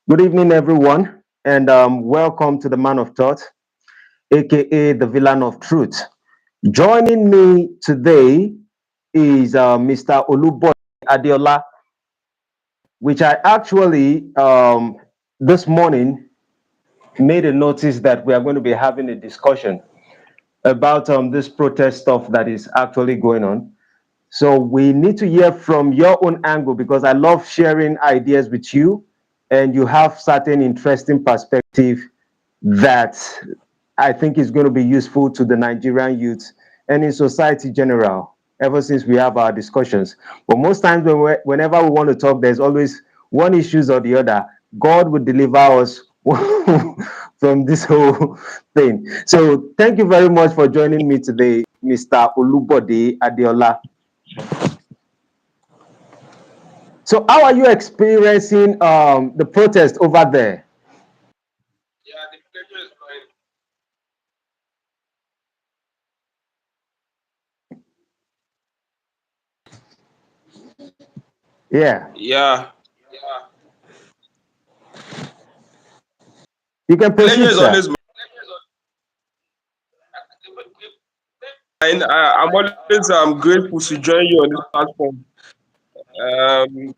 Good evening, everyone, and welcome to the Man of Thought, aka the Villain of Truth. Joining me today is Mr. Oluboy Adeola, which I actually this morning made a notice that we are going to be having a discussion about this protest stuff that is actually going on. So we need to hear from your own angle because I love sharing ideas with you, and you have certain interesting perspective that I think is going to be useful to the Nigerian youth and in society general. Ever since we have our discussions, but most times whenever we want to talk, there's always one issues or the other. God will deliver us from this whole thing. So thank you very much for joining me today, Mr. Olubode Adeola. So how are you experiencing the protest over there? Yeah, the pleasure is mine. Yeah, Yeah, you can the pleasure proceed, is sir. always mine. I'm always grateful to join you on this platform.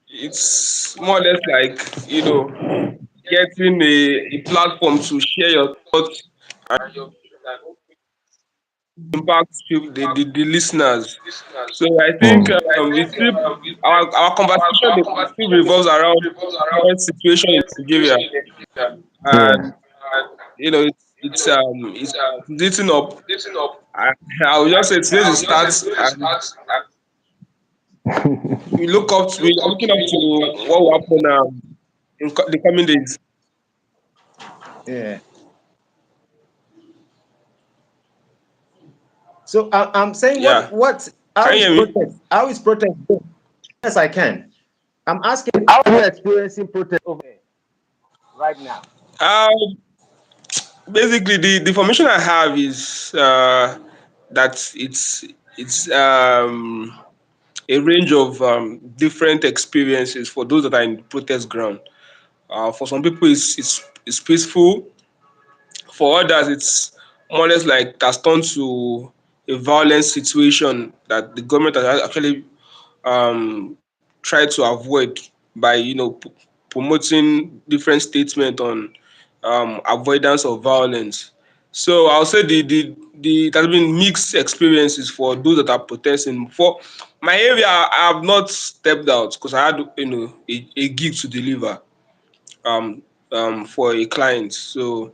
It's more or less like getting a platform to share your thoughts and your impact the listeners. So I think we still our conversation still revolves around current situation in Nigeria, Yeah. and it's eating up. I, I will just say today's the start, and we are looking up to what will happen in the coming days. Yeah. So I'm saying Yeah, what can how you is hear me? protest? How is protest going? Yes, I can. I'm asking how are you experiencing protest over there right now? Um, Basically, the information I have is that it's a range of different experiences for those that are in the protest ground. For some people, it's peaceful. For others, it's more or less like it has turned to a violent situation that the government has actually tried to avoid by promoting different statements on avoidance of violence. So I'll say the it has been mixed experiences for those that are protesting. For my area, I have not stepped out because I had a gig to deliver um for a client. So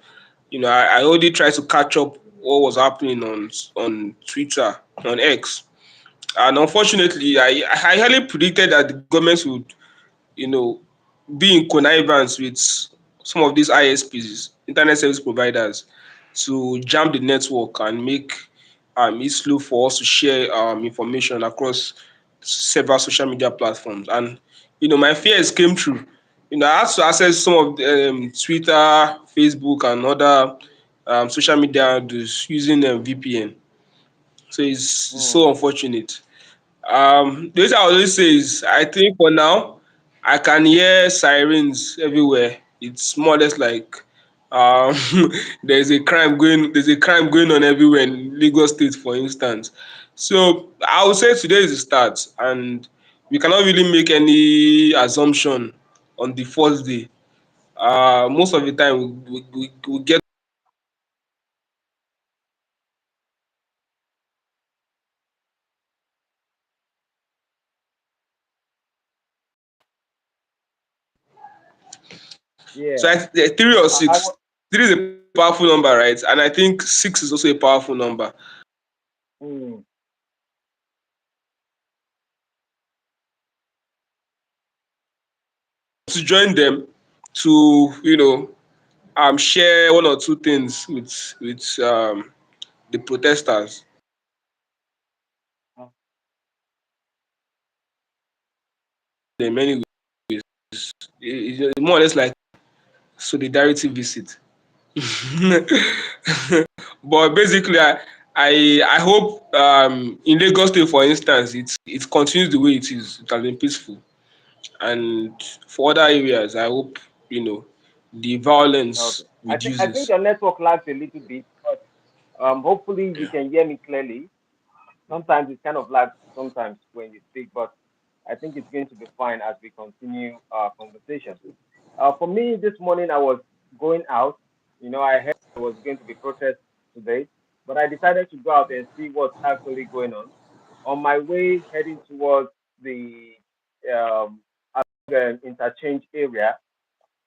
I already tried to catch up what was happening on Twitter, on X. And unfortunately, I highly predicted that the government would, you know, be in connivance with some of these ISPs, internet service providers, to jam the network and make it slow for us to share information across several social media platforms. And my fears came true. I had to access some of the, Twitter, Facebook, and other social media handles using VPN. So it's so unfortunate. The reason I always say is I think for now I can hear sirens everywhere. It's more or less like um there's a crime going on everywhere in Lagos State, for instance. So I would say today is the start, and we cannot really make any assumption on the first day. Most of the time we get so Yeah. three or I six. was. Three is a powerful number, right? And I think six is also a powerful number. Mm. To join them to share one or two things with the protesters. In many ways, it's more or less like solidarity visit. But basically, I hope in Lagos State, for instance, it continues the way it is. It has been peaceful, and for other areas, I hope you know. the Okay. violence I think reduces. your network lags a little bit, but hopefully you can hear me clearly. Sometimes it kind of lags sometimes when you speak, but I think it's going to be fine as we continue our conversation. For me, this morning I was going out. I heard there was going to be protest today, but I decided to go out and see what's actually going on. On my way heading towards the um, interchange area,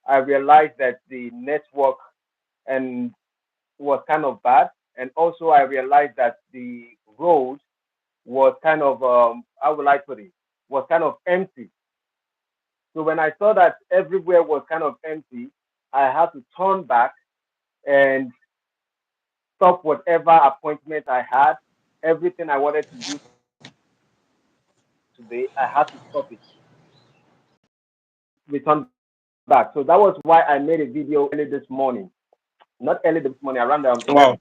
I realized that the network and was kind of bad, and also I realized that the road was kind of how will I put it, was kind of empty. So when I saw that everywhere was kind of empty, I had to turn back and stop whatever appointment I had. Everything I wanted to do today, I had to stop it, return back. So that was why I made a video early this morning. Not early this morning, around Wow. 11.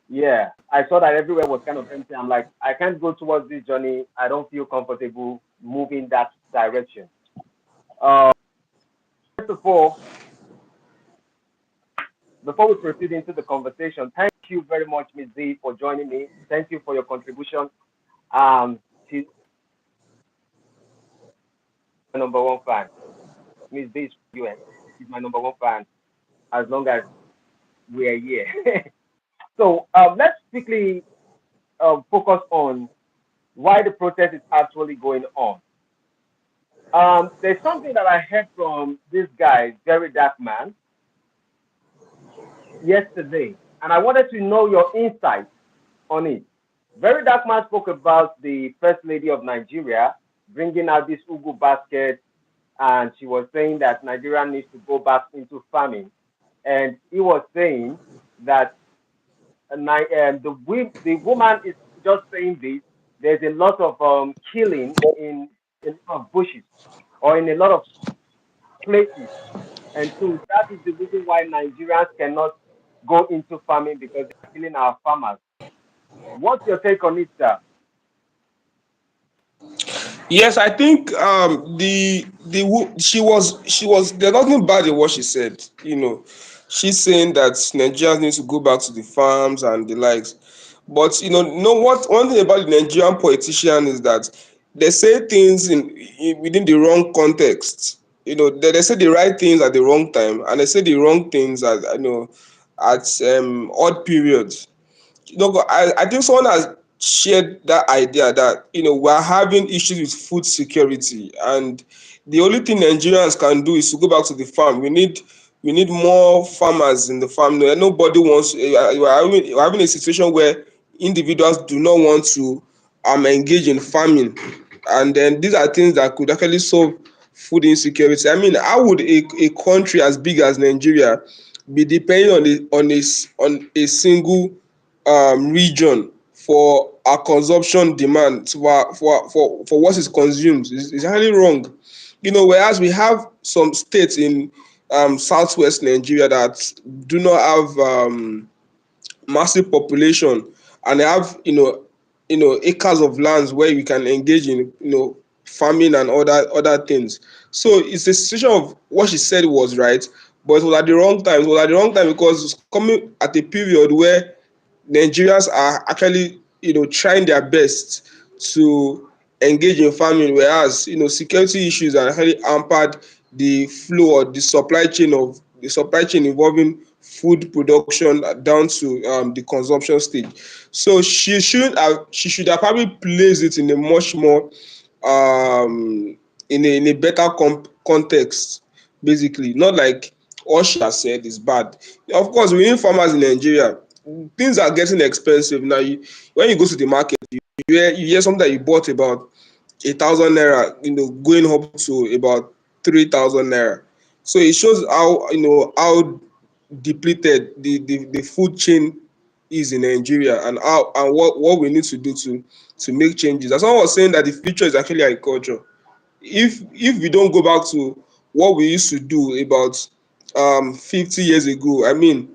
Yeah, I saw that everywhere was kind of empty. I'm like, I can't go towards this journey. I don't feel comfortable moving that direction. Uh, First of all, before we proceed into the conversation, thank you very much, Ms. Z, for joining me. Thank you for your contribution. She's my number one fan. Ms. Z is from US. She's my number one fan as long as we're here. So let's quickly focus on why the protest is actually going on. There's something that I heard from this guy, Very Dark Man, yesterday, and I wanted to know your insight on it. Very Dark Man spoke about the First Lady of Nigeria bringing out this Ugu basket, and she was saying that Nigeria needs to go back into farming. And he was saying that the woman is just saying this. There's a lot of killing in a lot of bushes or in a lot of places, and so that is the reason why Nigerians cannot go into farming because they're killing our farmers. What's your take on it, sir? Yes, I think she was there's nothing bad in what she said. She's saying that Nigerians need to go back to the farms and the likes. But know what? One thing about the Nigerian politician is that they say things within the wrong context. They say the right things at the wrong time, and they say the wrong things at odd periods. I think someone has shared that idea that we're having issues with food security, and the only thing Nigerians can do is to go back to the farm. We need more farmers in the farm. Nobody wants. We're having a situation where individuals do not want to engage in farming, and then these are things that could actually solve food insecurity. I mean, how would a country as big as Nigeria be depending on a single region for our consumption demand for what is consumed? Is highly wrong. Whereas we have some states in southwest Nigeria that do not have massive population, and they have acres of lands where we can engage in farming and other things. So it's a situation of what she said was right, but it was at the wrong time. It was at the wrong time because it's coming at a period where Nigerians are actually trying their best to engage in farming, whereas security issues are actually hampered the flow or the supply chain involving food production down to the consumption stage. So she should have probably placed it in a much more in a better context, basically. Not like all she has said is bad. Of course, we need farmers in Nigeria. Things are getting expensive now. When you go to the market, you hear something that you bought about 1,000 naira, going up to about 3,000 naira. So it shows how depleted the food chain is in Nigeria, and what we need to do to make changes. As someone was saying that the future is actually agriculture. If we don't go back to what we used to do about 50 years ago, I mean,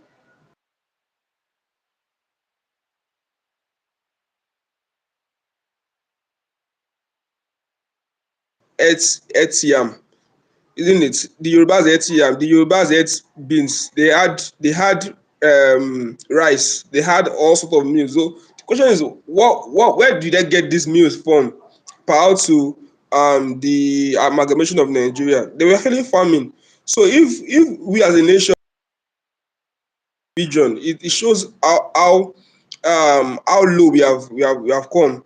earth yam. isn't it? The Yorubas ate yam, the Yorubas ate beans, they had rice, they had all sort of meals. So the question is, what where did they get these meals from? Prior to the amalgamation of Nigeria, they were actually farming. So if we as a nation region, it shows how low we have come.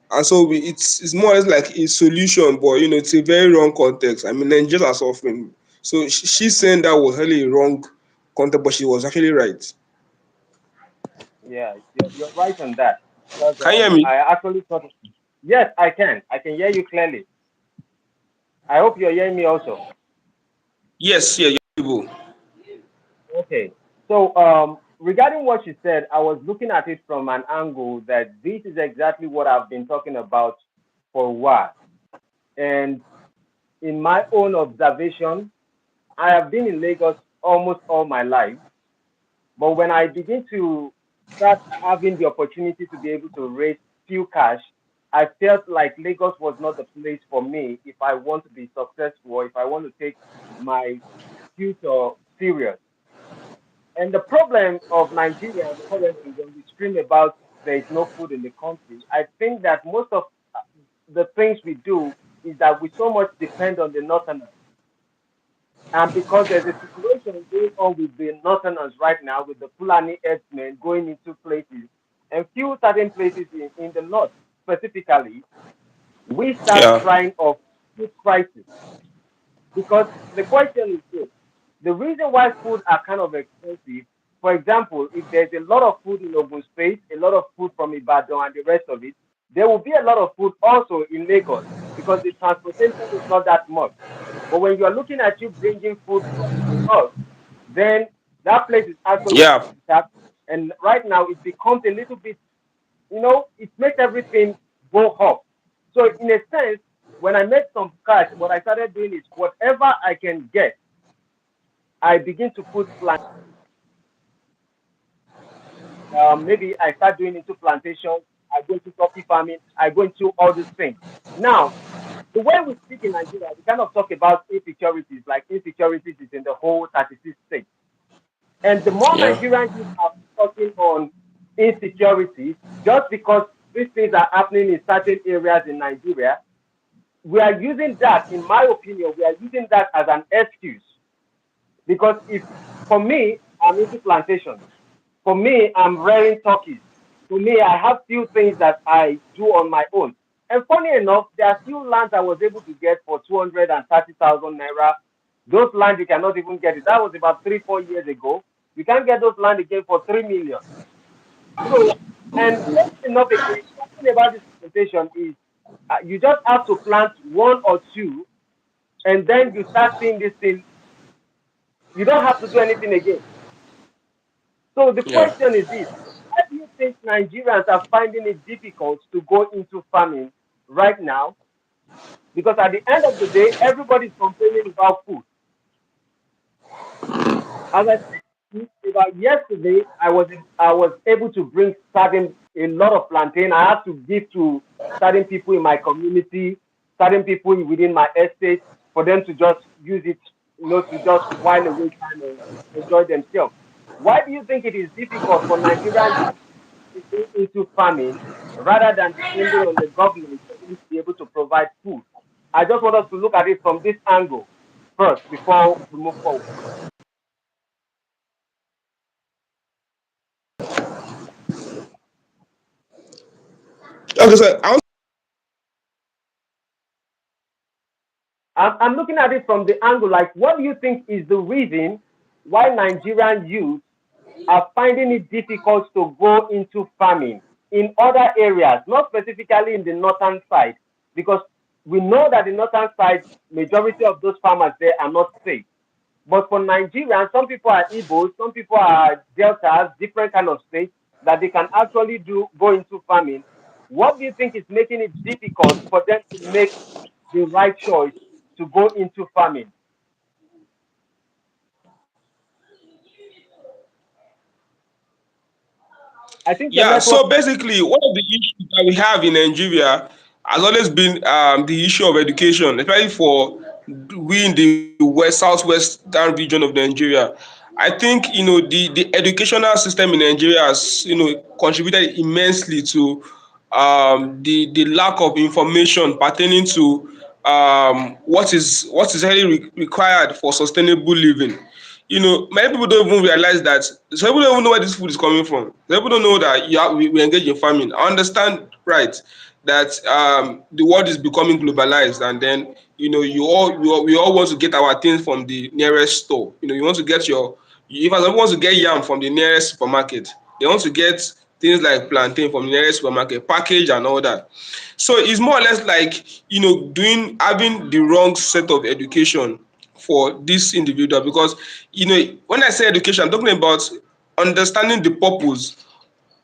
And so it's more or less like a solution, but it's a very wrong context. I mean, Nigerians are suffering. So she saying that was really a wrong context, but she was actually right. Yeah, you're right on that. Because Can you hear me? I actually thought, yes, I can. I can hear you clearly. I hope you're hearing me also. Yes, yeah, you're able. Okay. So, regarding what she said, I was looking at it from an angle that this is exactly what I've been talking about for a while. And in my own observation, I have been in Lagos almost all my life. But when I begin to start having the opportunity to be able to raise few cash, I felt like Lagos was not the place for me if I want to be successful or if I want to take my future serious. And the problem of Nigeria currently, when we scream about there is no food in the country, I think that most of the things we do is that we so much depend on the northerners. And because there's a situation going on with the northerners right now, with the Fulani herdsmen going into places, and few certain places in the north specifically, we start Yeah, crying of food crisis. Because the question is this: the reason why food are kind of expensive, for example, if there's a lot of food in Ogun State, a lot of food from Ibadan and the rest of it, there will be a lot of food also in Lagos because the transportation is not that much. But when you're looking at you bringing food from the north, then that place is actually yeah, tapped. And right now it becomes a little bit, it makes everything go up. So in a sense, when I made some cash, what I started doing is whatever I can get, I begin to put plant. Maybe I start doing into plantation. I go into coffee farming. I go into all these things. Now, the way we speak in Nigeria, we kind of talk about insecurities, like insecurities is in the whole 36 states. And the more yeah, Nigerian youth are focusing on insecurities, just because these things are happening in certain areas in Nigeria, we are using that, in my opinion, we are using that as an excuse. Because if, for me, I'm into plantation. For me, I'm rearing turkeys. For me, I have few things that I do on my own. And funny enough, there are few lands I was able to get for 230,000 naira. Those lands you cannot even get it. That was about 3, 4 years ago. You can't get those land again for 3 million. So, and funny enough, again, something about this plantation is you just have to plant one or two, and then you start seeing this thing. You don't have to do anything again. So the yeah. question is this: why do you think Nigerians are finding it difficult to go into farming right now? Because at the end of the day, everybody's complaining about food. As I said about yesterday, I was able to bring certain a lot of plantain. I have to give to certain people in my community, certain people within my estate, for them to just use it, to just while away time and enjoy themselves. Why do you think it is difficult for Nigerian youth to go into farming rather than depending on the government for them to be able to provide food? I just want us to look at it from this angle first before we move forward. Okay, so I want. I'm looking at it from the angle like, what do you think is the reason why Nigerian youth are finding it difficult to go into farming in other areas, not specifically in the northern side, because we know that the northern side, majority of those farmers there are not safe. But for Nigerians, some people are Igbos, some people are Deltas, different kind of states that they can actually do go into farming. What do you think is making it difficult for them to make the right choice to go into farming? I think your Yeah, network. so basically, one of the issues that we have in Nigeria has always been the issue of education, especially for we in the southwestern region of Nigeria. I think the educational system in Nigeria has contributed immensely to the lack of information pertaining to what is really required for sustainable living. Many people don't even realize that. Some people don't even know where this food is coming from. Some people don't know that we engage in farming. I understand, right, that the world is becoming globalized, and then we all want to get our things from the nearest store. You want to get if someone wants to get yam from the nearest supermarket, they want to get things like plantain from the nearest supermarket, package and all that. So it's more or less like doing having the wrong set of education for this individual, because when I say education, I'm talking about understanding the purpose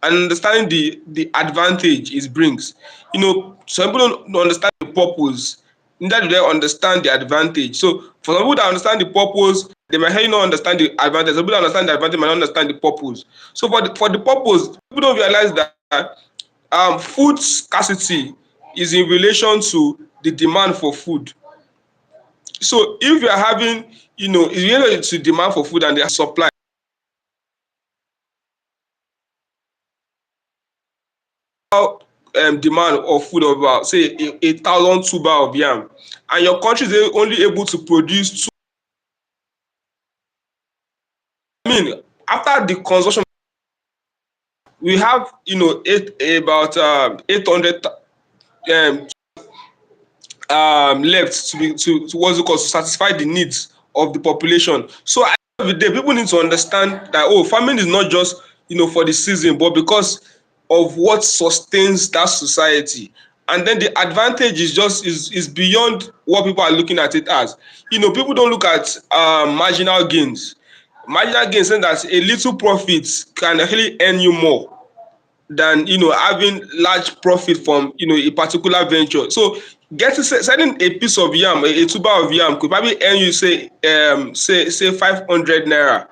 and understanding the advantage it brings. Some people don't understand the purpose, neither do they understand the advantage. So for some people that understand the purpose, they might not understand the advantage. Some people that understand the advantage might not understand the purpose. So for the purpose, people don't realize that food scarcity is in relation to the demand for food. So if you are having, it's related to demand for food and the supply. Demand of food of about say a thousand tuber of yam, and your country is only able to produce two. I mean, after the consumption, we have about 800 um, left to what's it called, to satisfy the needs of the population. So at the end of the day, people need to understand that farming is not just for the season, but because of what sustains that society. And then the advantage is beyond what people are looking at it as. People don't look at marginal gains. Marginal gains saying that a little profit can actually earn you more than having large profit from a particular venture. So getting selling a piece of yam, a tuber of yam could probably earn you say 500 naira.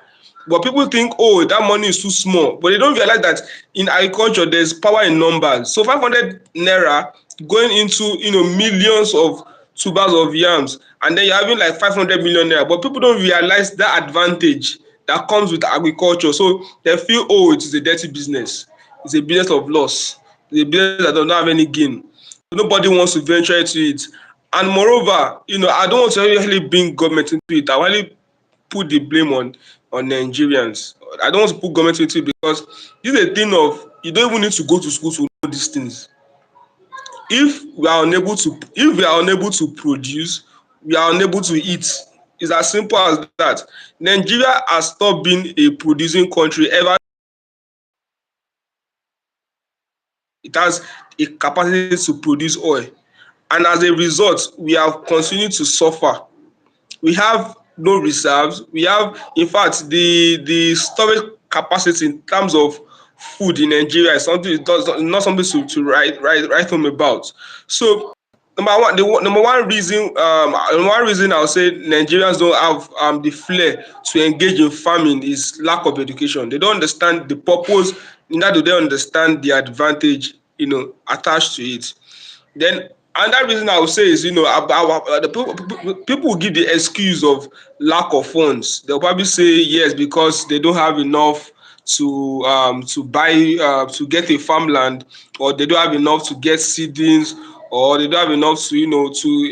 But people think, oh, that money is too small. But they don't realize that in agriculture there's power in numbers. So 500 naira going into millions of tubers of yams, and then you're having like 500 million naira. But people don't realize that advantage that comes with agriculture. So they feel, oh, it is a dirty business. It's a business of loss. It's a business that does not have any gain. Nobody wants to venture into it. And moreover, I don't want to really bring government into it. I want to put the blame on Nigerians. I don't want to put government into it, because this is a thing of you don't even need to go to school to know these things. If we are unable to produce, we are unable to eat. It's as simple as that. Nigeria has stopped being a producing country ever. It has a capacity to produce oil, and as a result we have continued to suffer. We have no reserves. We have, in fact, the storage capacity in terms of food in Nigeria is something, not something to write home about. So number one reason I'll say Nigerians don't have the flair to engage in farming is lack of education. They don't understand the purpose, neither do they understand the advantage attached to it. Then another reason I would say is, the people will give the excuse of lack of funds. They'll probably say yes because they don't have enough to buy to get a farmland, or they don't have enough to get seedings, or they don't have enough to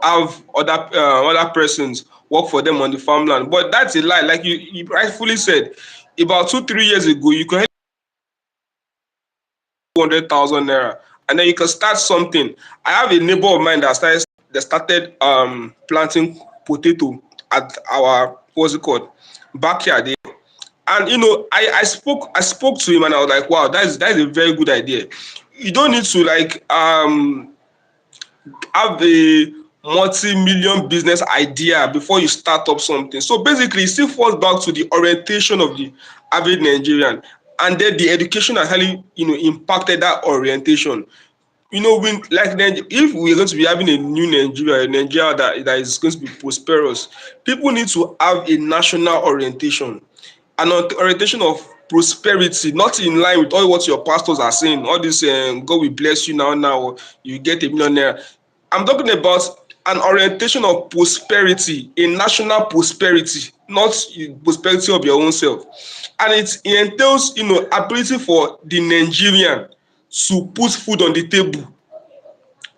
have other persons work for them on the farmland. But that's a lie. Like you rightfully said, about 2-3 years ago, you could 200,000 naira, and then you can start something. I have a neighbor of mine that started planting potato at our, what's it called, backyard. And I spoke to him, and I was like, wow, that is a very good idea. You don't need to like have a multi-million business idea before you start up something. So basically, it still falls back to the orientation of the average Nigerian, and then the education has really impacted that orientation. When like if we're going to be having a new Nigeria, a Nigeria that is going to be prosperous, people need to have a national orientation, an orientation of prosperity, not in line with all what your pastors are saying. All this God will bless you now, you get a millionaire. I'm talking about an orientation of prosperity, a national prosperity, not prosperity of your own self. And it entails, ability for the Nigerian to put food on the table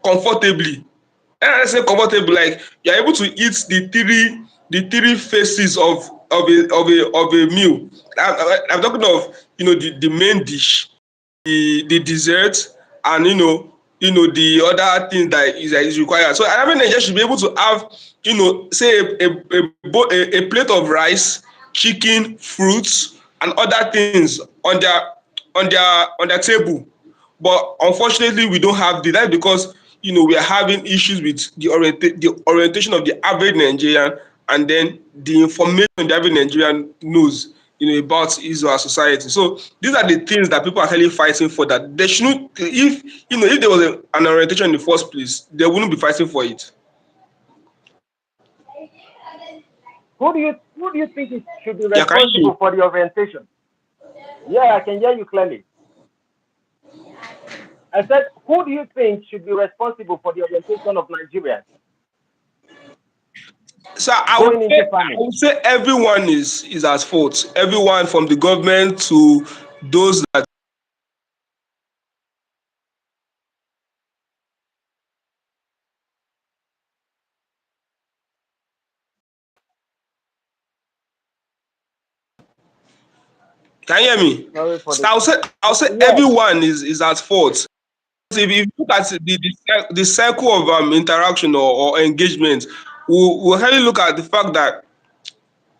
comfortably. And I say comfortable, like you're able to eat the three phases of a meal. I'm talking of the main dish, the dessert, and the other things that is required. So every Nigerian should be able to have, say a plate of rice, chicken, fruits, and other things on their table. But unfortunately, we don't have that because we are having issues with the orientation of the average Nigerian, and then the information the average Nigerian knows about his or her society. So these are the things that people are actually fighting for, that they shouldn't. If there was an orientation in the first place, they wouldn't be fighting for it. Who do you think should be Yeah, can you? responsible for the orientation? Yeah, I can hear you clearly. I said, who do you think should be responsible for the orientation of Nigeria So I would going say into I farming? would say everyone is at fault. Everyone from the government to those that. Can you hear me? Sorry for So the. I'll say Yes. everyone is at fault. If you look at the cycle of interaction or engagement, we'll really look at the fact that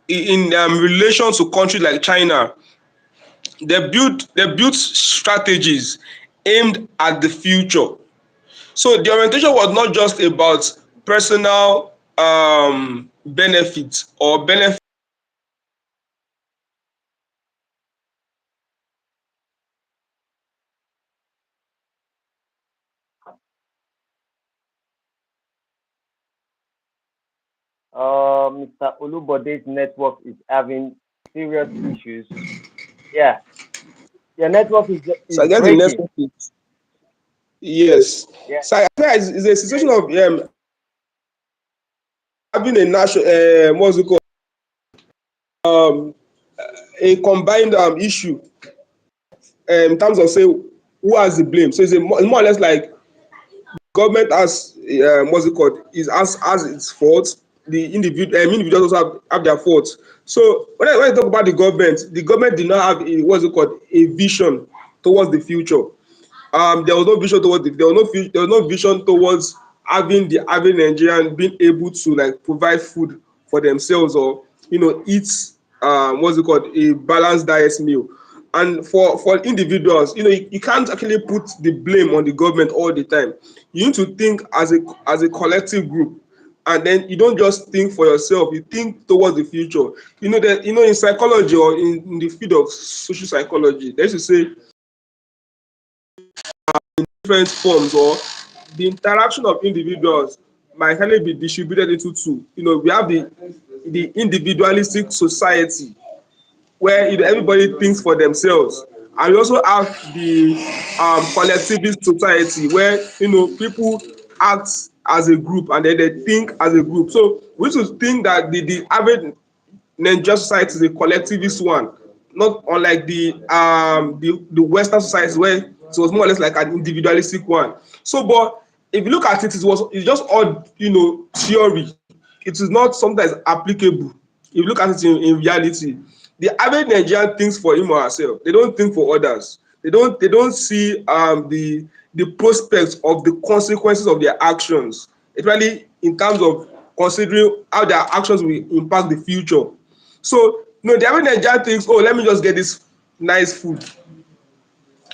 in relation to countries like China, they built strategies aimed at the future. So the orientation was not just about personal benefits or benefit. Mr. Olubode's network is having serious issues. Yeah, your network So is I guess the next breaking. one is yes. Yeah. So I think it's a situation of having a national what's it called, um, a combined issue in terms of say who has the blame. So it's more or less like government has what's it called, is has its fault. The individuals also have their faults. So when I talk about the government did not have a what's it called, a vision towards the future. There was no vision towards there was no vision towards having the average Nigerian being able to like provide food for themselves, or eat what's it called, a balanced diet meal. And for individuals, you can't actually put the blame on the government all the time. You need to think as a collective group, and then you don't just think for yourself, you think towards the future. That in psychology, or in the field of social psychology, they used to say different forms, or the interaction of individuals might kind of be distributed into two. We have the individualistic society where everybody thinks for themselves, and we also have the collectivist society where people act as a group, and then they think as a group. So we should think that the average Nigerian society is a collectivist one, not unlike the Western society where it was more or less like an individualistic one. So, but if you look at it, it's just all theory. It is not sometimes applicable. If you look at it in reality, the average Nigerian thinks for him or herself. They don't think for others. They don't see the prospects of the consequences of their actions, especially in terms of considering how their actions will impact the future. So the average Nigerian thinks, oh, let me just get this nice food.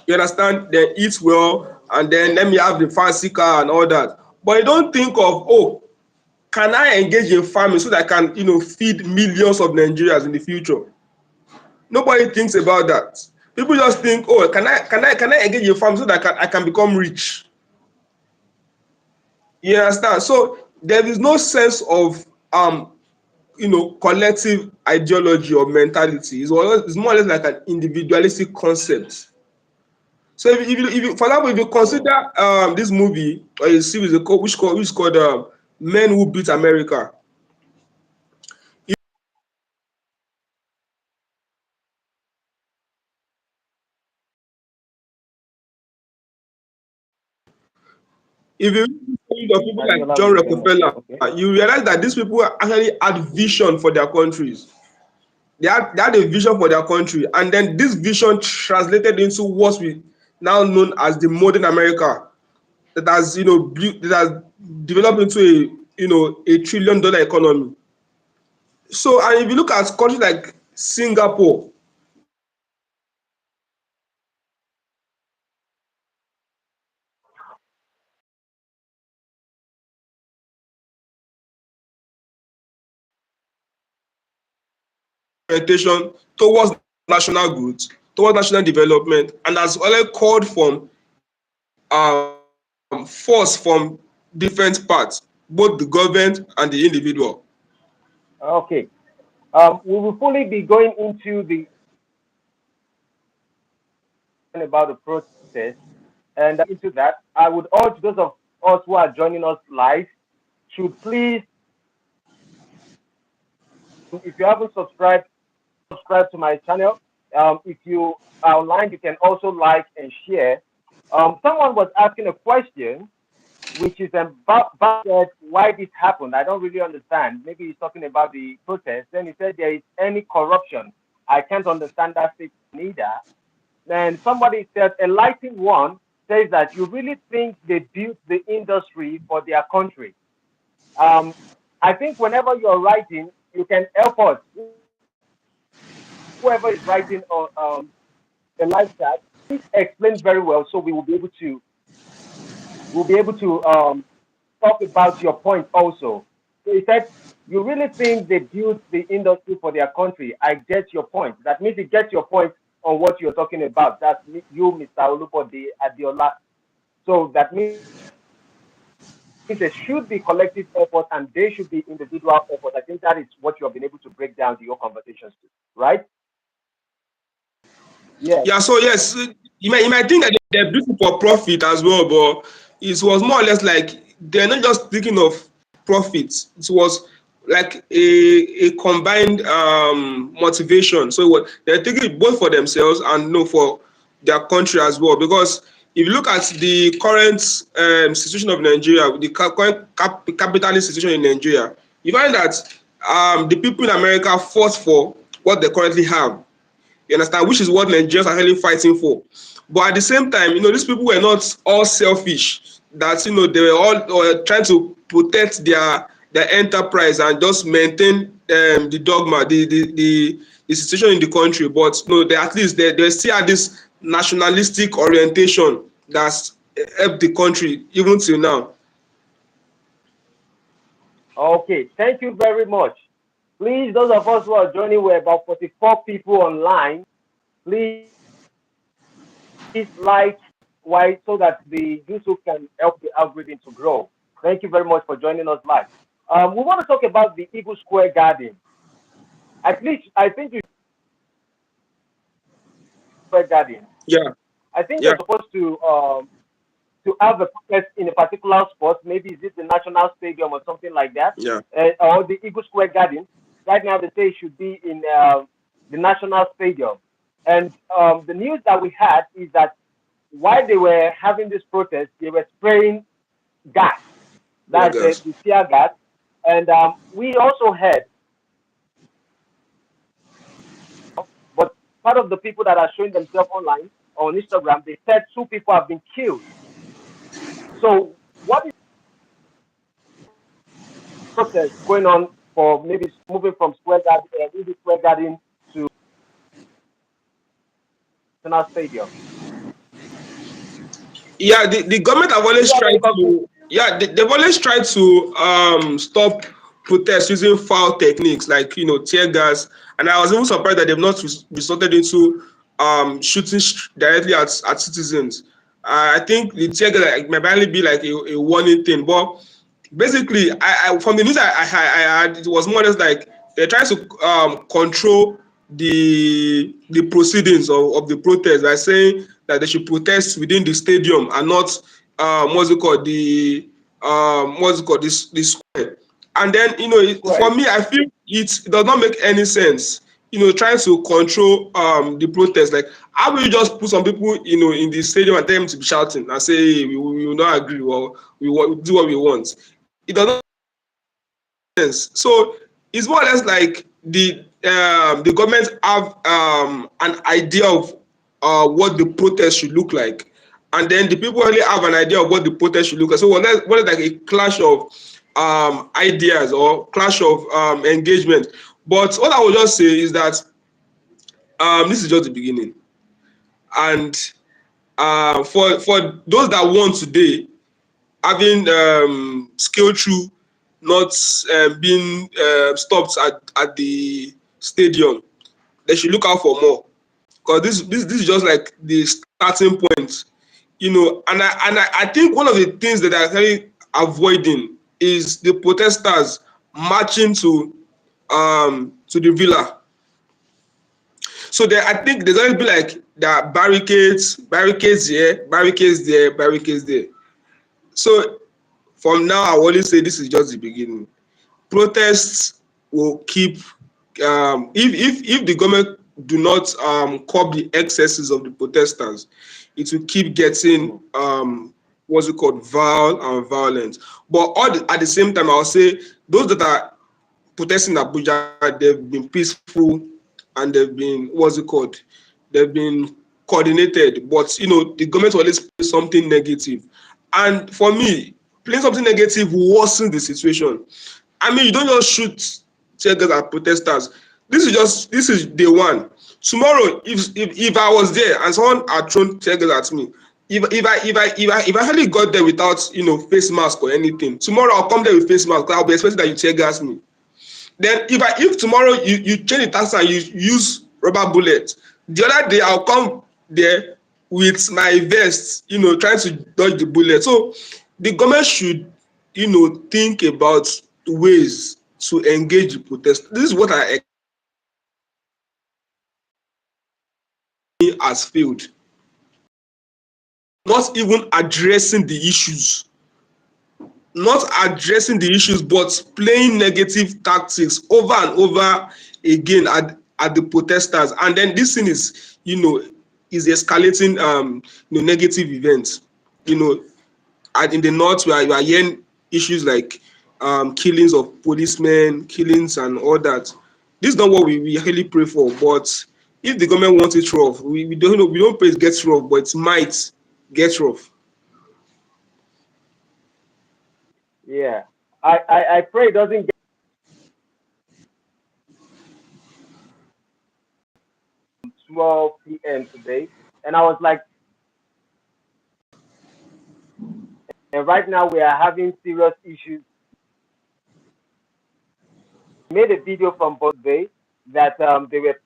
You understand? Then eat well, and then let me have the fancy car and all that. But you don't think of, oh, can I engage in farming so that I can feed millions of Nigerians in the future? Nobody thinks about that. People just think, oh, can I engage in farming so that I can become rich? You understand? So there is no sense of collective ideology or mentality. It's more or less like an individualistic concept. So for example, if you consider this movie or a series which is called Men Who Beat America. If you read of people like Adiola John Williams. Rockefeller, Okay. you realize that these people actually had vision for their countries. They had a vision for their country, and then this vision translated into what we now known as the modern America, that has that has developed into a $1 trillion economy. So, and if you look at countries like Singapore, orientation towards national growth, towards national development, and has already called from force from different parts, both the government and the individual. Okay. We will fully be going into the about the process, and into that, I would urge those of us who are joining us live should please, if you haven't subscribe to my channel. If you are online, you can also like and share. Someone was asking a question, which is about why this happened. I don't really understand. Maybe he's talking about the protest. Then he said there is any corruption. I can't understand that statement either. And somebody said, enlightened one says that you really think they built the industry for their country. Um, I think whenever you're writing, you can help us. Whoever is writing on the live chat, please explain very well so we'll be able to talk about your point also. So he said, you really think they built the industry for their country? I get your point. That means he gets your point on what you're talking about. That's you, Mr. Olupode Adiola. So that means there should be collective effort and there should be individual effort. I think that is what you have been able to break down to your conversations to, right? Yes. Yeah, so yes, you might think that they're doing it for profit as well, but it was more or less like they're not just thinking of profit. It was like a combined motivation. So they're thinking both for themselves and for their country as well. Because if you look at the current situation of Nigeria, the current capitalist situation in Nigeria, you find that the people in America fought for what they currently have. You understand? Which is what Nigerians are really fighting for. But at the same time, these people were not all selfish. That they were all trying to protect their enterprise and just maintain the dogma, the situation in the country. But they at least they still had this nationalistic orientation that's helped the country even till now. Okay. Thank you very much. Please, those of us who are joining, we're about 44 people online. Please like why so that the YouTube can help the algorithm to grow. Thank you very much for joining us live. We want to talk about the Eagle Square Garden. At least I think you Square Garden. Yeah, I think yeah, they're supposed to have a protest in a particular spot. Maybe is it the National Stadium or something like that, yeah. or the Eagle Square Garden. Right now, they say it should be in the National Stadium. And the news that we had is that while they were having this protest, they were spraying gas. Yeah, That's guys. the tear gas. And we also heard, but part of the people that are showing themselves online on Instagram, they said two people have been killed. So what is the process going on for maybe moving from Square Garden to National Stadium? Yeah, the government have Do always you have any tried concrete? to, yeah, they've always tried to stop protests using foul techniques like tear gas. And I was even surprised that they've not resorted into shooting directly at citizens. I think the tear gas might barely be like a warning thing, but basically, I from the news I had, it was more or less like they're trying to control the proceedings of the protest by saying that they should protest within the stadium and not what's it called, this square. And then, Go for ahead. me, I feel it does not make any sense, trying to control the protest. Like, how will you just put some people, in the stadium and tell them to be shouting and say, hey, we will not agree, or we do what we want? It does not make sense. So it's more or less like the government have an idea of what the protest should look like, and then the people only have an idea of what the protest should look like. So what is like a clash of ideas or clash of engagement. But what I will just say is that this is just the beginning, and for those that won today, having scaled through, not being stopped at the stadium, they should look out for more, because this is just like the starting point. And I think one of the things that they're actually avoiding is the protesters marching to the villa. So there, I think there's going to be like there are barricades here, barricades there, barricades there. So from now, I will always say this is just the beginning. Protests will keep, if the government do not curb the excesses of the protesters, it will keep getting what's it called, vile and violent. But at the same time, I'll say those that are protesting in Abuja, they've been peaceful, and they've been, what's it called, they've been coordinated. But the government will always play something negative, and for me, playing something negative worsens the situation. I mean, you don't just shoot tear gas at protesters. This is day one. Tomorrow, if I was there and someone had thrown tear gas at me, if I actually got there without face mask or anything, tomorrow I'll come there with face mask. I'll be expecting that you tear gas me. Then if tomorrow you change the tax and you use rubber bullet, the other day I'll come there with my vest, trying to dodge the bullet. So the government should, think about ways to engage the protest. This is what I has failed. Not even addressing the issues. Not addressing the issues, but playing negative tactics over and over again at the protesters. And then this thing is escalating negative events. And in the north, where you are hearing issues like killings of policemen, killings and all that. This is not what we really pray for. But if the government wants it rough, we don't know, we don't pray it gets rough, but it might get rough. Yeah. I pray it doesn't get 12 p.m. today. And I was like, and right now we are having serious issues. Made a video from both Bay that they were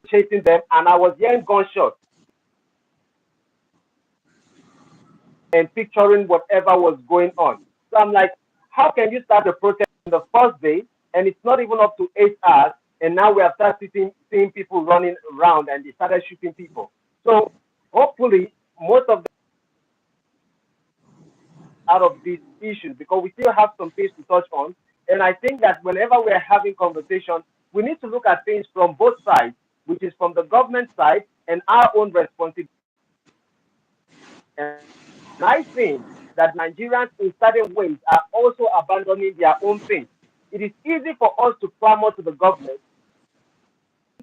chasing them, and I was hearing gunshots and picturing whatever was going on. So I'm like, how can you start a protest on the first day and it's not even up to 8 hours, and now we have started seeing people running around and they started shooting people. So hopefully most of them out of these issues, because we still have some things to touch on. And I think that whenever we're having conversations, we need to look at things from both sides, which is from the government side and our own responsibility. And I think that Nigerians in certain ways are also abandoning their own things. It is easy for us to clamor to the government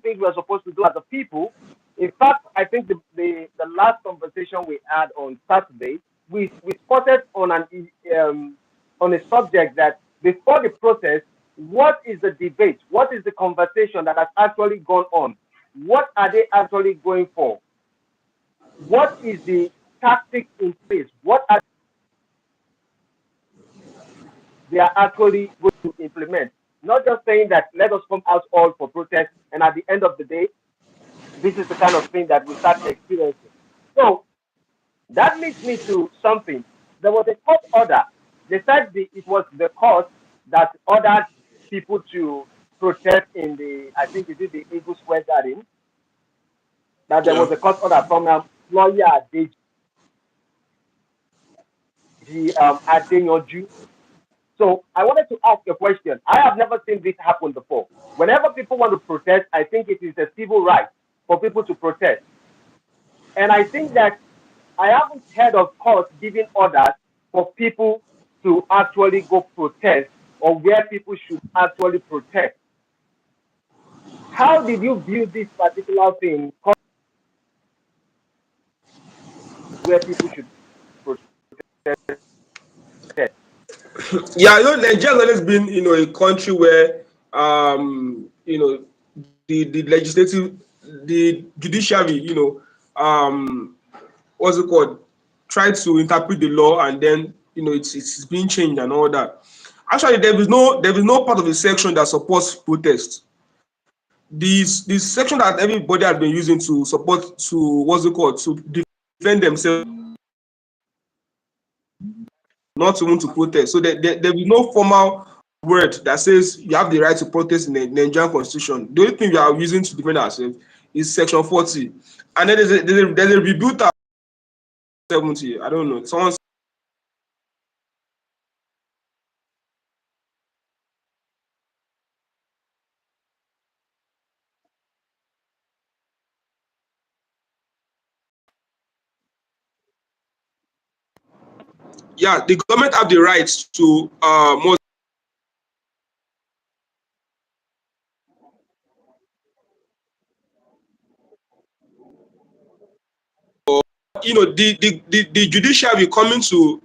things we're supposed to do as a people. In fact, I think the last conversation we had on Saturday, we spotted on a subject that before the protest, what is the debate? What is the conversation that has actually gone on? What are they actually going for? What is the tactics in place? What are they are actually going to implement? Not just saying that let us come out all for protest, and at the end of the day, this is the kind of thing that we start experiencing. So that leads me to something. There was a court order. They said it was the court that ordered people to protest in the, I think it is the Eagle Square Garden, that there Yeah. was a court order from lawyer Deji Adeyanju. So I wanted to ask a question. I have never seen this happen before. Whenever people want to protest, I think it is a civil right for people to protest. And I think that I haven't heard of courts giving orders for people to actually go protest or where people should actually protest. How did you view this particular thing where people should protest? Yeah, Nigeria has always been, a country where, the legislative, the judiciary, what's it called, try to interpret the law, and then, it's being changed and all that. Actually, there is no part of the section that supports protest. The section that everybody has been using to support, to what's it called, to defend themselves, not even to protest. So there is no formal word that says you have the right to protest in the Nigerian constitution. The only thing we are using to defend ourselves is section 40. And then there's a rebuke 70. I don't know. Someone, yeah, the government have the right to the judiciary coming to,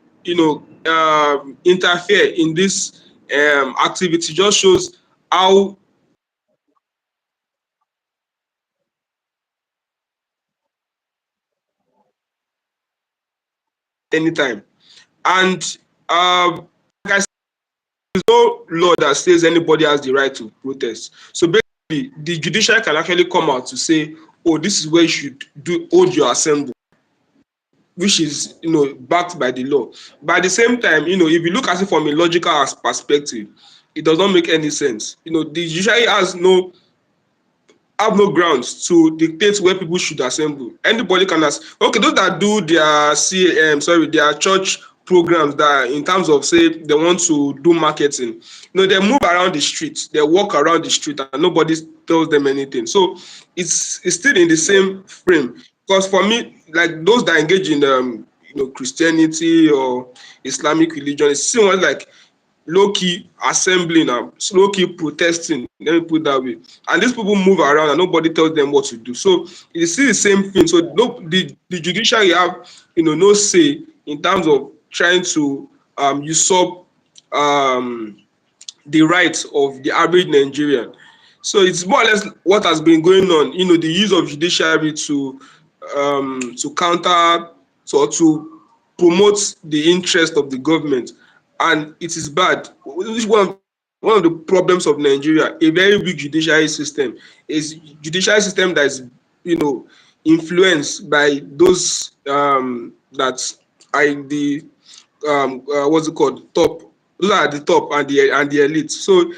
interfere in this activity just shows how anytime. And like I said, there's no law that says anybody has the right to protest. So basically, the judiciary can actually come out to say, "Oh, this is where you should hold your assembly," which is, backed by the law. But at the same time, if you look at it from a logical perspective, it does not make any sense. The judiciary have no grounds to dictate where people should assemble. Anybody can ask. Okay, those that do their church programs, that in terms of, say, they want to do marketing, they move around the street, they walk around the street, and nobody tells them anything. So it's still in the Yes. same frame. Because for me, like those that engage in Christianity or Islamic religion, it seems like low-key assembling and low-key protesting, let me put it that way. And these people move around and nobody tells them what to do. So it's still the same thing. So no, the judiciary have, no say in terms of trying to usurp the rights of the average Nigerian. So it's more or less what has been going on, the use of judiciary to counter, or to promote the interest of the government. And it is bad. Which one of the problems of Nigeria, a very weak judiciary system, is judiciary system that is, influenced by those that are in the what's it called, top. Those are at the top, and the elite. So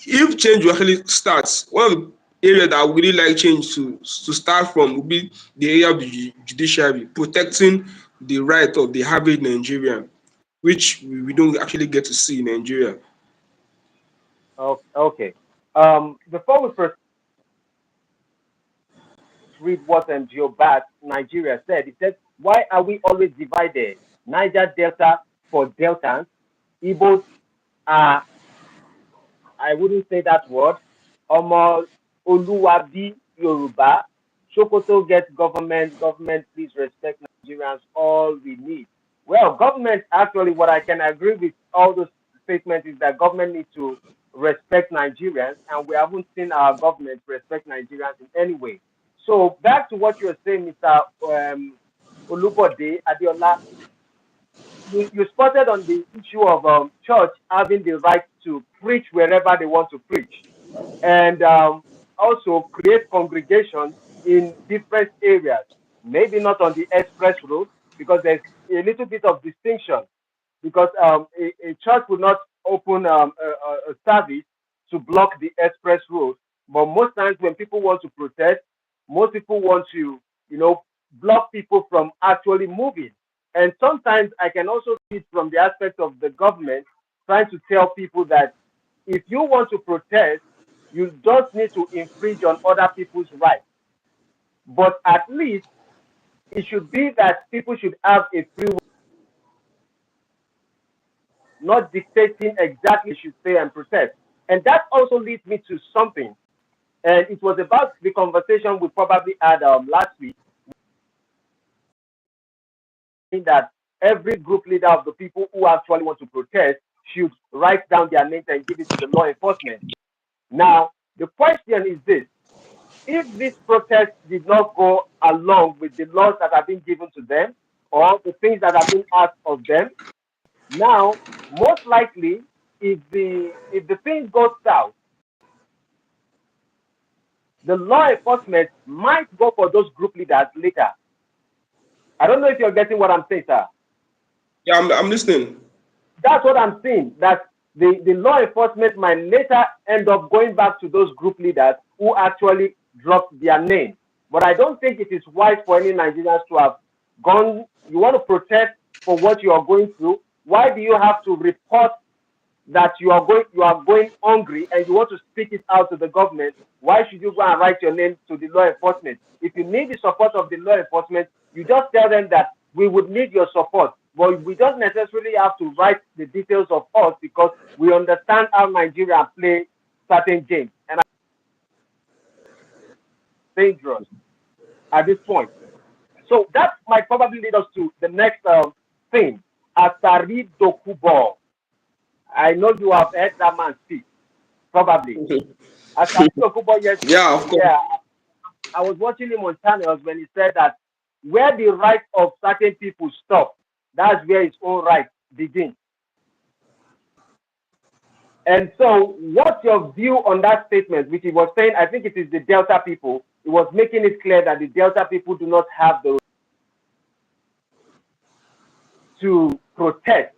if change will actually starts, one of the areas that I would really like change to start from would be the area of the judiciary, protecting the right of the average Nigerian, which we don't actually get to see in Nigeria. Okay. Before we proceed, read what Geobat Nigeria said. It says, "Why are we always divided? Niger Delta for Deltans, Igbos are, I wouldn't say that word. Omo Oluwabi Yoruba. Sokoto gets government. Government, please respect Nigerians. All we need." Well, government, actually, what I can agree with all those statements is that government needs to respect Nigerians, and we haven't seen our government respect Nigerians in any way. So back to what you were saying, Mr. Olubode Adiola, you spotted on the issue of church having the right to preach wherever they want to preach, and also create congregations in different areas. Maybe not on the express road, because there's a little bit of distinction. Because a church would not open a service to block the express road. But most times when people want to protest, most people want to, block people from actually moving. And sometimes I can also see it from the aspect of the government trying to tell people that if you want to protest, you don't need to infringe on other people's rights. But at least it should be that people should have a free will, not dictating exactly should say and protest. And that also leads me to something. And it was about the conversation we probably had last week, that every group leader of the people who actually want to protest should write down their names and give it to the law enforcement. Now, the question is this: if this protest did not go along with the laws that have been given to them or the things that have been asked of them, now most likely, if the thing goes south, the law enforcement might go for those group leaders later. I don't know if you're getting what I'm saying, sir. Yeah, I'm listening. That's what I'm saying, that the law enforcement might later end up going back to those group leaders who actually dropped their name. But I don't think it is wise for any Nigerians to have gone. You want to protest for what you are going through. Why do you have to report that you are going hungry and you want to speak it out to the government? Why should you go and write your name to the law enforcement? If you need the support of the law enforcement, you just tell them that we would need your support, but we don't necessarily have to write the details of us, because we understand how Nigeria play certain games, and are dangerous at this point. So that might probably lead us to the next thing. Asari Dokubo. I know you have heard that man speak, probably. Asari Dokubo, yes, Yeah, of course. yeah. I was watching him on channels when he said that where the right of certain people stop, that's where his own right begins. And so, what's your view on that statement, which he was saying? I think it is the Delta people. He was making it clear that the Delta people do not have the right to protest.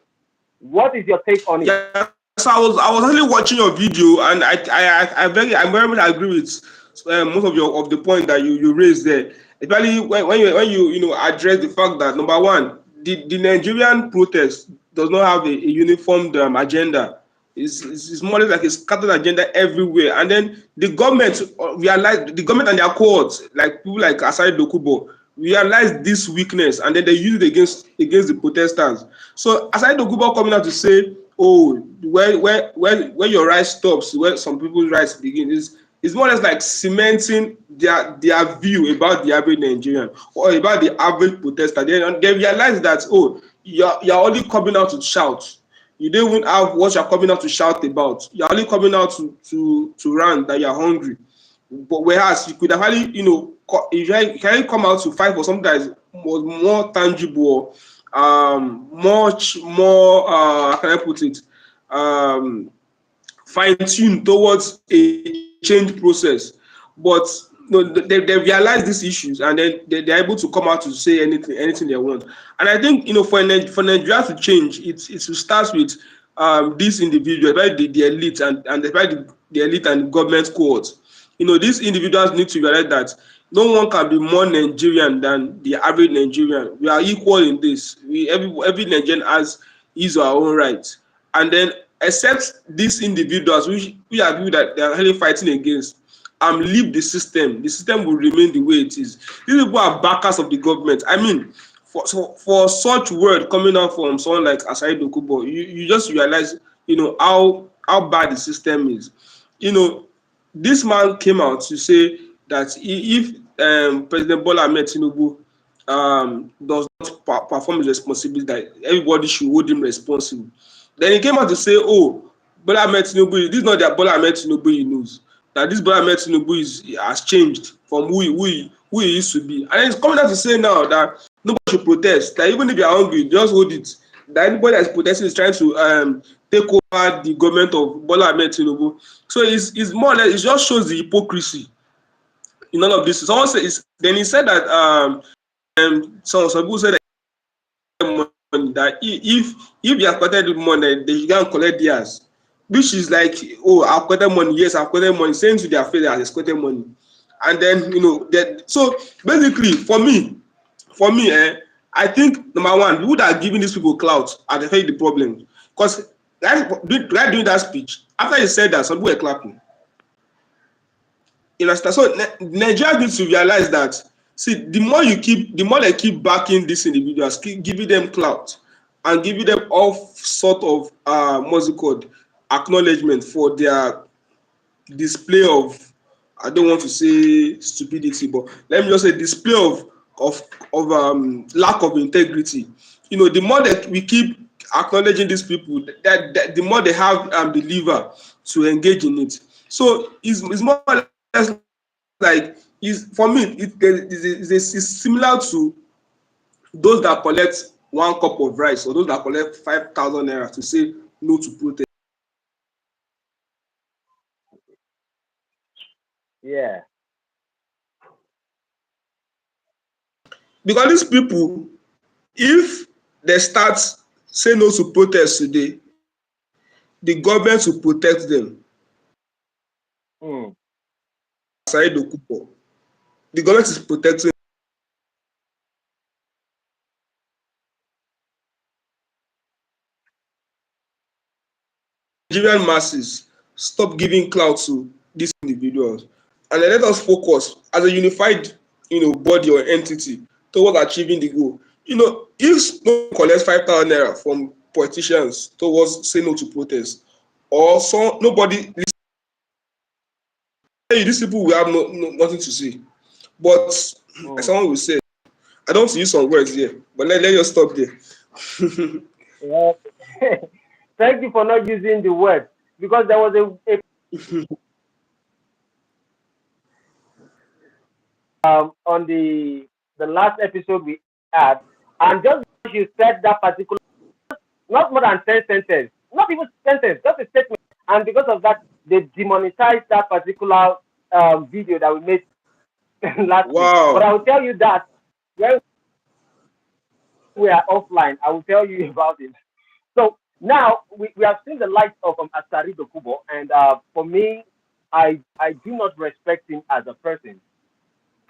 What is your take on it? Yeah, so I was actually watching your video, and I very much agree with most of the point that you raised there. Especially when you address the fact that, number one, the Nigerian protest does not have a uniform agenda. It's more or less like a scattered agenda everywhere. And then the government realize, the government and their courts, like people like Asari Dokubo, realize this weakness, and then they use it against the protesters. So Asari Dokubo coming out to say, oh, where your right stops, where some people's rights begin, is more or less like cementing their view about the average Nigerian or about the average protester. They realize that, oh, you're only coming out to shout. You don't even have what you're coming out to shout about. You're only coming out to rant that you're hungry. But whereas you could have only, if you can come out to fight for something that is more tangible, much more, how can I put it, fine-tuned towards a change process. But they realize these issues, and then they're able to come out to say anything they want. And I think, for Nigeria to change, it starts with these individuals, right? The elite and the elite and government cohorts. These individuals need to realize that no one can be more Nigerian than the average Nigerian. We are equal in this. Every Nigerian has his or her own rights. And then, except these individuals, which we agree that they are really fighting against, leave the system will remain the way it is. These people are backers of the government. I mean, for such word coming out from someone like Asari Dokubo, you just realize, how bad the system is. This man came out to say that if President Bola Ahmed Tinubu does not perform his responsibility, that everybody should hold him responsible. Then he came out to say, oh, Bola Ahmed Tinubu, this is not the Bola Ahmed Tinubu he knows. That this Bola Ahmed Tinubu has changed from who he used to be. And he's coming out to say now that nobody should protest. That even if you are hungry, just hold it. That anybody that is protesting is trying to take over the government of Bola Ahmed Tinubu. So it's more or less, it just shows the hypocrisy in all of this. Someone said, then he said that some people said that money, that if you have collected money, they can collect theirs, which is like, oh, I've collected money, yes, I've collected money, saying to their face that I've collected money. And then, so basically, for me, I think, number one, people that are giving these people clout are definitely the problem. Because right during that speech, after he said that, some people were clapping. You understand? So Nigeria needs to realize that, see, the more they keep backing these individuals, keep giving them clout and giving them all sort of what's it called, acknowledgement for their display of, I don't want to say stupidity, but let me just say display of lack of integrity. You know, the more that we keep acknowledging these people, that the more they have the lever to engage in it. So it's more or less like, is for me it's similar to those that collect 1 cup of rice, or those that collect 5,000 naira to say no to protest. Yeah. Because these people, if they start say no to protest today, the government will protect them. Mm. Aside Okupo, the government is protecting Nigerian masses. Stop giving clout to these individuals, and then let us focus as a unified, body or entity towards achieving the goal. If no collect 5,000 naira from politicians towards say no to protest, or so nobody listen, these people will have nothing to say. But like Mm. someone will say, I don't want to use some words here, but let us stop there. Yeah. Thank you for not using the word, because there was a on the last episode we had, and just because you said that particular, not more than 10 sentences, not even sentence, just a statement, and because of that, they demonetized that particular video that we made last week. But I Wow. will tell you that when we are offline, I will tell you about it. So now we have seen the light of Asari Dokubo, and for me, I do not respect him as a person.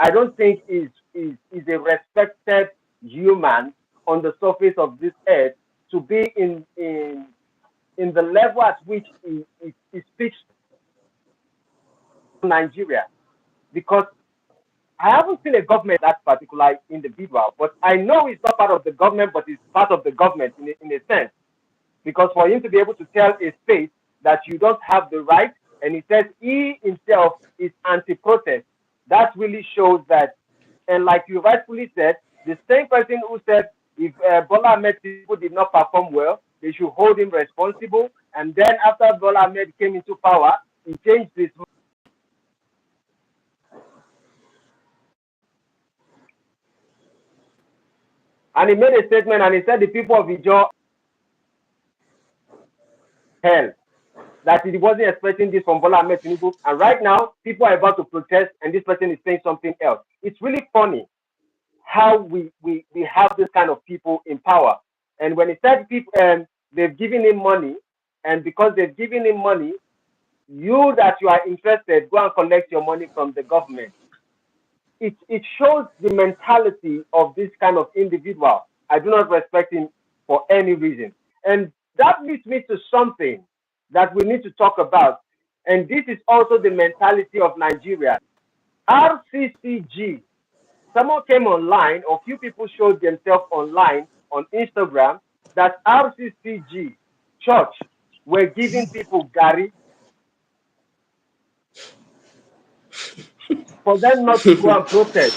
I don't think is a respected human on the surface of this earth to be in the level at which he speaks to Nigeria, because I haven't seen a government that particular individual, but I know he's not part of the government, but he's part of the government in a sense. Because for him to be able to tell a state that you don't have the right, and he says he himself is anti-protest, that really shows that. And like you rightfully said, the same person who said if Bola Ahmed Tinubu did not perform well, they should hold him responsible. And then after Bola Ahmed came into power, he changed his mind, and he made a statement, and he said the people of Ijo hell, that he wasn't expecting this from Bola Ahmed Tinubu. And right now, people are about to protest, and this person is saying something else. It's really funny how we have this kind of people in power. And when he said people, they've given him money, and because they've given him money, you that you are interested, go and collect your money from the government. It shows the mentality of this kind of individual. I do not respect him for any reason. And that leads me to something that we need to talk about. And this is also the mentality of Nigeria. RCCG. Someone came online, or few people showed themselves online on Instagram, that RCCG church were giving people Gary for them not to go and protest.